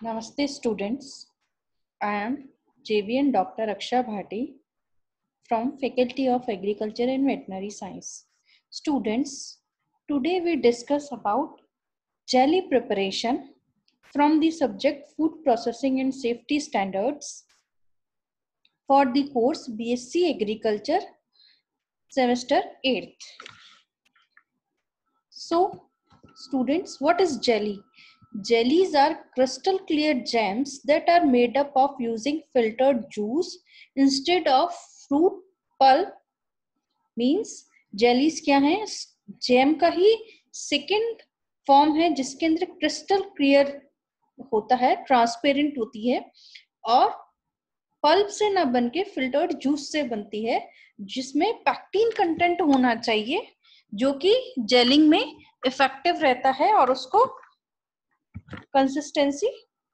Namaste students, I am JVN Dr. Aksha Bhati from Faculty of Agriculture and Veterinary Science. Students, today we discuss about jelly preparation from the subject Food Processing and Safety Standards for the course BSc Agriculture semester 8th. So, students, what is jelly? Jellies are crystal clear gems that are made up of using filtered juice instead of fruit pulp. Means jellies क्या है? Jam का ही second form है जिसके अंदर crystal clear होता है, transparent होती है और पल्प से ना बनके फिल्टर्ड जूस से बनती है, जिसमें पैक्टिन कंटेंट होना चाहिए जो कि जेलिंग में इफेक्टिव रहता है और उसको कंसिस्टेंसी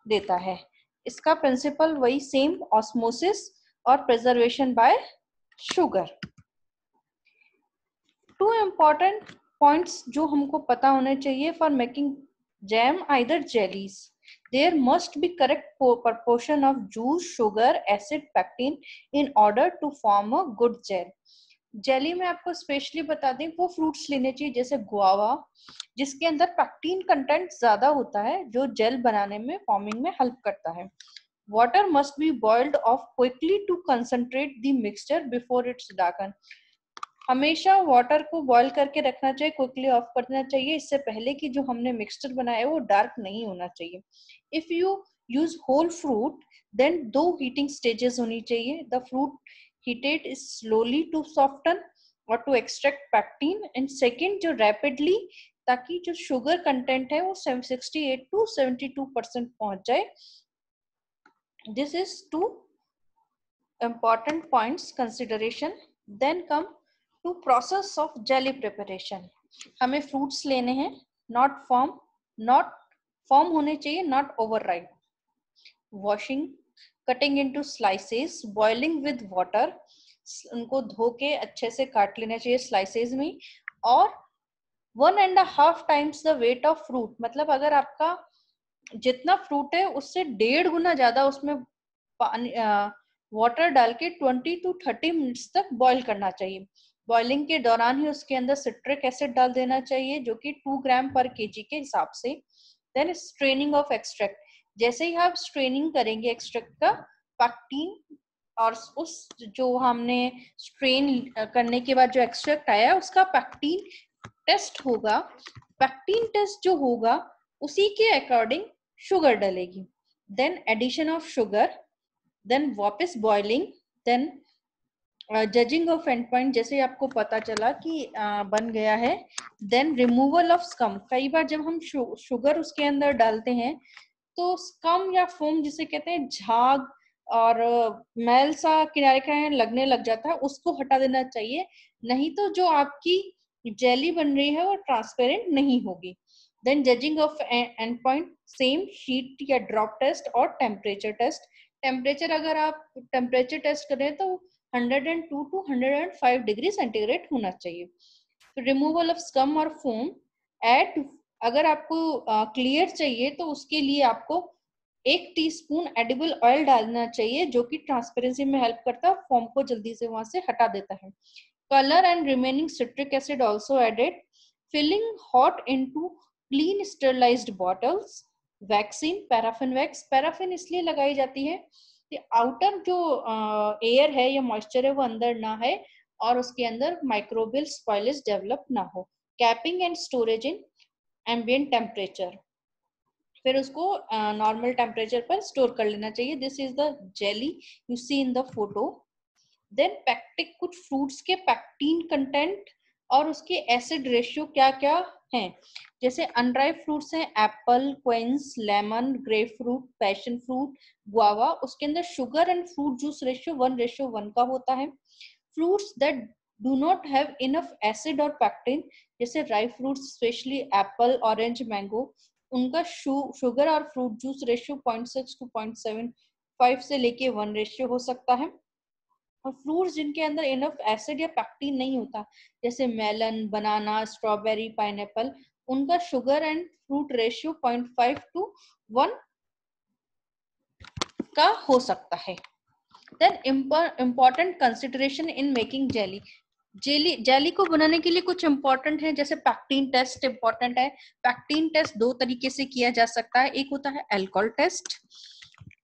देता है. इसका प्रिंसिपल वही सेम, ऑस्मोसिस और preservation by sugar. Two important points जो हमको पता होने चाहिए for making jam either jellies. There must be correct proportion of juice, sugar, acid, pectin in order to form a good gel. Jelly में आपको specially बता दें वो फ्रूट्स लेने चाहिए जैसे गुआवा, जिसके अंदर पैक्टिन कंटेंट ज्यादा होता है जो जेल बनाने में फॉर्मिंग में हेल्प करता है. Water must be boiled off quickly to concentrate the mixture before its darken. हमेशा वाटर को बॉईल करके रखना चाहिए, क्विकली ऑफ करना चाहिए इससे पहले कि जो हमने मिक्सचर बनाया है वो डार्क नहीं होना चाहिए. If you use whole fruit then 2 heating stages होनी चाहिए. The fruit heated is slowly to soften or to extract pectin, and second जो rapidly ताकि जो sugar content है वो 68 to 72% पहुंच जाए. This is 2 important points consideration. Then come to process of jelly preparation. हमें fruits लेने हैं, not form होने चाहिए, not overripe. Washing, cutting into slices, boiling with water, उनको धो के अच्छे से काट लेना चाहिए स्लाइसेस में. और 1.5 times the weight of fruit, मतलब अगर आपका जितना फ्रूट है उससे 1.5 गुना ज्यादा उसमें पानी वाटर डाल के 20 to 30 मिनट्स तक बॉईल करना चाहिए. बॉइलिंग के दौरान ही उसके अंदर सिट्रिक एसिड डाल देना चाहिए जो कि 2 ग्राम पर केजी के हिसाब से. देन स्ट्रेनिंग ऑफ एक्सट्रैक्ट, जैसे ही आप स्ट्रेनिंग करेंगे एक्सट्रैक्ट का, पैक्टिन और उस जो हमने स्ट्रेन करने के बाद जो एक्सट्रैक्ट आया उसका पैक्टिन टेस्ट होगा. पैक्टिन टेस्ट जो होगा उसी के अकॉर्डिंग शुगर डलेगी. Then addition of sugar, then वापस boiling, then judging of end point, जैसे आपको पता चला कि बन गया है. देन रिमूवल ऑफ स्कम, कई बार जब हम शुगर उसके अंदर डालते हैं तो स्कम या फोम जिसे कहते हैं, झाग और मैल सा किनारे किनारे लगने लग जाता है, उसको हटा देना चाहिए, नहीं तो जो आपकी जेली बन रही है वो ट्रांसपेरेंट नहीं होगी. Then judging of end point, same sheet या ड्रॉप टेस्ट और टेम्परेचर टेस्ट. टेम्परेचर अगर आप टेम्परेचर टेस्ट करें तो 102 to 105 डिग्री सेंटीग्रेड होना चाहिए. रिमूवल ऑफ स्कम और फोम, एड अगर आपको क्लियर चाहिए तो उसके लिए आपको 1 टीस्पून एडिबल ऑयल डालना चाहिए जो कि ट्रांसपेरेंसी में हेल्प करता है, फॉर्म को जल्दी से वहां से हटा देता है. Colour and remaining citric acid also added. Filling hot into clean sterilised bottles. Vaccine, paraffin wax, paraffin इसलिए लगाई जाती है कि आउटर जो एयर है या मॉइस्चर है वो अंदर ना है और उसके अंदर माइक्रोबियल स्पॉइलेज डेवलप ना हो. Capping and storage in ambient temperature, फिर उसको नॉर्मल टेम्परेचर पर स्टोर कर लेना चाहिए. This is the jelly you see in the photo. Then pectic, कुछ फ्रूट्स के पैक्टिन कंटेंट और उसके एसिड रेशियो क्या क्या हैं. जैसे अनराइप फ्रूट्स हैं apple, quince, lemon, grapefruit, passion fruit, guava, उसके अंदर sugar and fruit juice ratio 1:1 का होता है. Fruits that do not have enough acid और पैक्टिन, जैसे ripe fruits specially Apple, orange, mango, उनका शुगर और फ्रूट जूस रेशियो 0.6 to 0.75 से लेके 1 रेशियो हो सकता है. और फ्रूट्स जिनके अंदर इनफ एसिड या पैक्टिन नहीं होता जैसे मेलन, बनाना, स्ट्रॉबेरी, पाइनएप्पल, उनका sugar and fruit ratio 0.5 to 1 का हो सकता है। Then important consideration in making jelly. Jelly को बनाने के लिए कुछ इंपॉर्टेंट है, जैसे पैक्टिन टेस्ट इंपॉर्टेंट है। पैक्टिन टेस्ट दो तरीके से किया जा सकता है, एक होता है अल्कोहल टेस्ट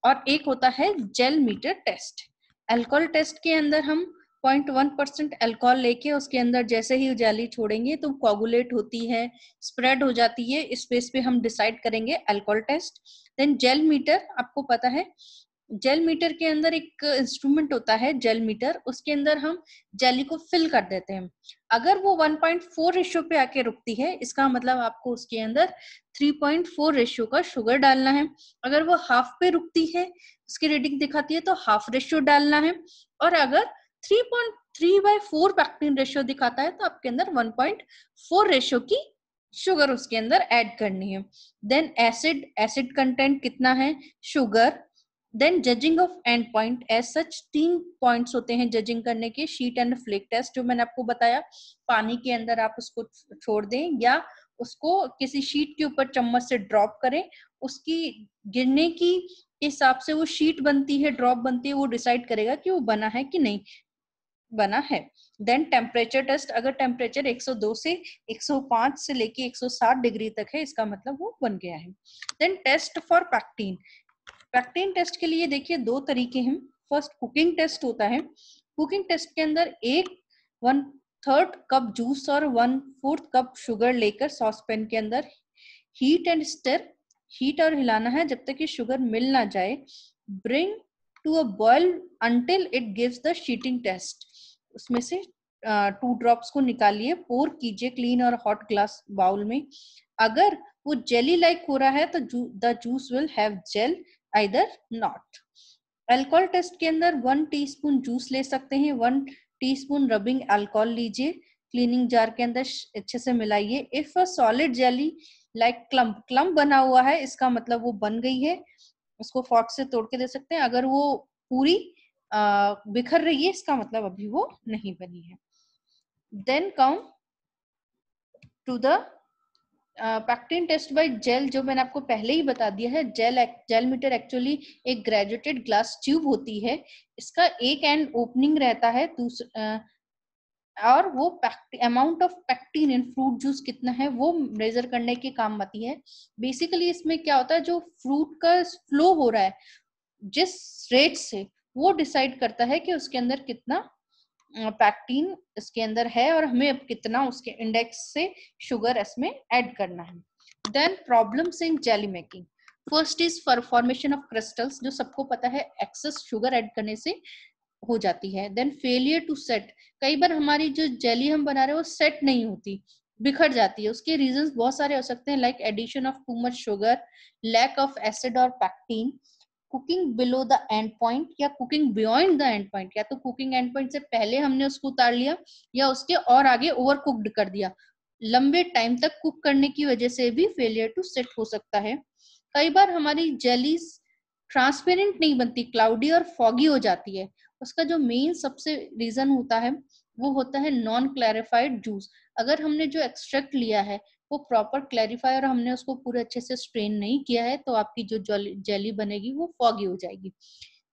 और एक होता है gel meter test. Alcohol test के अंदर हम 0.1% अल्कोहल लेके उसके अंदर जैसे ही जेली छोड़ेंगे तो कोगुलेट होती है, स्प्रेड हो जाती है, इस बेस पे हम डिसाइड करेंगे alcohol test. Then gel meter, आपको पता है जेल मीटर के अंदर एक इंस्ट्रूमेंट होता है जेल मीटर, उसके अंदर हम जेली को फिल कर देते हैं। अगर वो 1.4 रेशियो पे आके रुकती है, इसका मतलब आपको उसके अंदर 3.4 रेशियो का शुगर डालना है। अगर वो हाफ पे रुकती है, उसकी रीडिंग दिखाती है, तो हाफ रेशियो डालना है। और अगर 3.3/4 पैक्टिन रेशियो दिखाता है तो आपके अंदर 1.4 रेशियो की शुगर उसके अंदर ऐड करनी है। देन एसिड कंटेंट कितना है, sugar. Then judging of end point, as such 3 points होते हैं जजिंग करने के, शीट एंड फ्लेक टेस्ट जो मैंने आपको बताया, पानी के अंदर आप उसको छोड़ दें या उसको किसी शीट के ऊपर चम्मच से ड्रॉप करें, उसकी गिरने की हिसाब से वो शीट बनती है, ड्रॉप बनती है, वो डिसाइड करेगा कि वो बना है कि नहीं बना है। देन टेम्परेचर टेस्ट, अगर टेम्परेचर 102 से 105 से लेके 160 डिग्री तक है, इसका मतलब वो बन गया है। Then test for pectin. Pectin test के लिए देखिए दो तरीके हैं। फर्स्ट कुकिंग टेस्ट होता है। कुकिंग टेस्ट के अंदर 1/3 कप जूस और 1/4 कप शुगर लेकर सॉसपैन के अंदर हीट एंड स्टर, हीट और हिलाना है जब तक कि शुगर मिल ना जाए। Bring to a boil until it gives the sheeting test, उसमें से 2 ड्रॉप्स को निकालिए, पोर कीजिए क्लीन और हॉट ग्लास बाउल में। अगर वो जेली लाइक हो रहा है तो the juice will have gel, either not. Alcohol test के अंदर 1 टीस्पून जूस ले सकते हैं, 1 टीस्पून रबिंग अल्कोहल लीजिए, क्लीनिंग जार के अंदर अच्छे से मिलाइए। If a solid jelly like clump बना हुआ है, इसका मतलब वो बन गई है, उसको फॉर्क से तोड़ के दे सकते हैं। अगर वो पूरी बिखर रही है, इसका मतलब अभी वो नहीं बनी है। Then come to the pectin test by gel, जो मैंने आपको पहले ही बता दिया है। जेल मीटर एक्चुअली एक ग्रेजुएटेड ग्लास ट्यूब होती है, इसका एक एंड ओपनिंग रहता है, और वो amount of pectin in fruit juice कितना है वो मेजर करने के काम आती है। बेसिकली इसमें क्या होता है, जो फ्रूट का फ्लो हो रहा है जिस रेट से, वो डिसाइड करता है कि उसके अंदर कितना पैक्टिन इसके अंदर है और हमें अब कितना उसके इंडेक्स से शुगर इसमें ऐड करना है। Then problems in jelly making. First is formation of crystals, जो सबको पता है एक्सेस शुगर ऐड करने से हो जाती है। देन फेलियर टू सेट, कई बार हमारी जो जेली हम बना रहे हैं वो सेट नहीं होती, बिखर जाती है। उसके रीजंस बहुत सारे हो सकते हैं, like addition of too much sugar, lack of acid और pectin, cooking below the end point या cooking beyond the end point, या तो कुकिंग एंड पॉइंट से पहले हमने उसको उतार लिया या उसके और आगे ओवर कुक्ड कर दिया, लंबे टाइम तक कुक करने की वजह से भी फेलियर टू सेट हो सकता है। कई बार हमारी जेलीज ट्रांसपेरेंट नहीं बनती, क्लाउडी और फॉगी हो जाती है। उसका जो मेन सबसे रीजन होता है वो होता है नॉन क्लैरिफाइड जूस। अगर हमने जो एक्सट्रैक्ट लिया है वो प्रॉपर क्लैरिफाई और हमने उसको पूरे अच्छे से स्ट्रेन नहीं किया है, तो आपकी जो जेली बनेगी वो फॉगी हो जाएगी।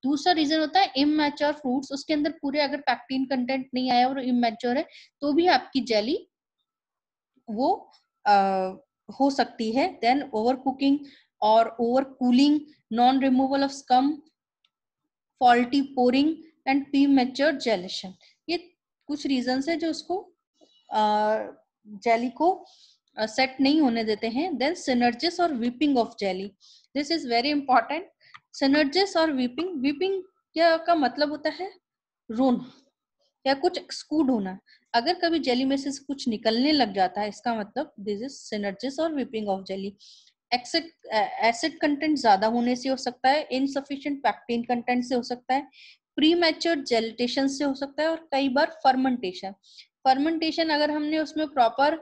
दूसरा रीजन होता है इमैच्योर फ्रूट्स, उसके अंदर पूरे अगर पैक्टिन कंटेंट नहीं आया और इमैच्योर है तो भी आपकी जेली वो हो सकती है। देन ओवर कुकिंग और over cooling, non removal of scum, faulty pouring and premature gelation, ये कुछ रीजंस है जो उसको जेली को सेट नहीं होने देते हैं। देन सिनर्जिस और weeping of jelly, this is very important. Syneresis और वीपिंग, वीपिंग का मतलब होता है रोना या कुछ एक्सक्लूड होना। अगर कभी जेली में से कुछ निकलने लग जाता है, इसका मतलब दिस इज सिनर्जिस और weeping of jelly. Acid content ज्यादा होने से हो सकता है, इनसफिशिएंट पैक्टिन कंटेंट से हो सकता है, प्रीमैच्योर जेलिटेशन से हो सकता है, और कई बार फर्मेंटेशन। फर्मेंटेशन अगर हमने उसमें प्रॉपर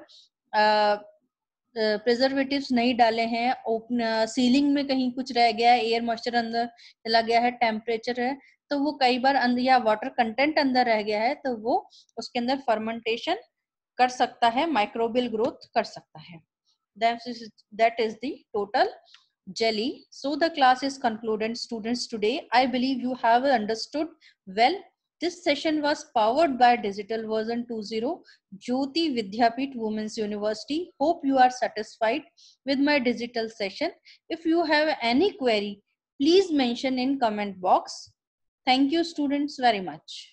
प्रिजर्वेटिव्स नहीं डाले हैं, सीलिंग में कहीं कुछ रह गया है, एयर मॉइस्चर अंदर चला गया है, टेम्परेचर है, तो वो कई बार अंदर या वाटर कंटेंट अंदर रह गया है, तो वो उसके अंदर फर्मेंटेशन कर सकता है, माइक्रोबियल ग्रोथ कर सकता है। That is the total jelly. So the class is concluded, students. Today, I believe you have understood well. This session was powered by Digital Version 2.0, Jyoti Vidyapeeth Women's University. Hope you are satisfied with my digital session. If you have any query, please mention in comment box. Thank you, students, very much.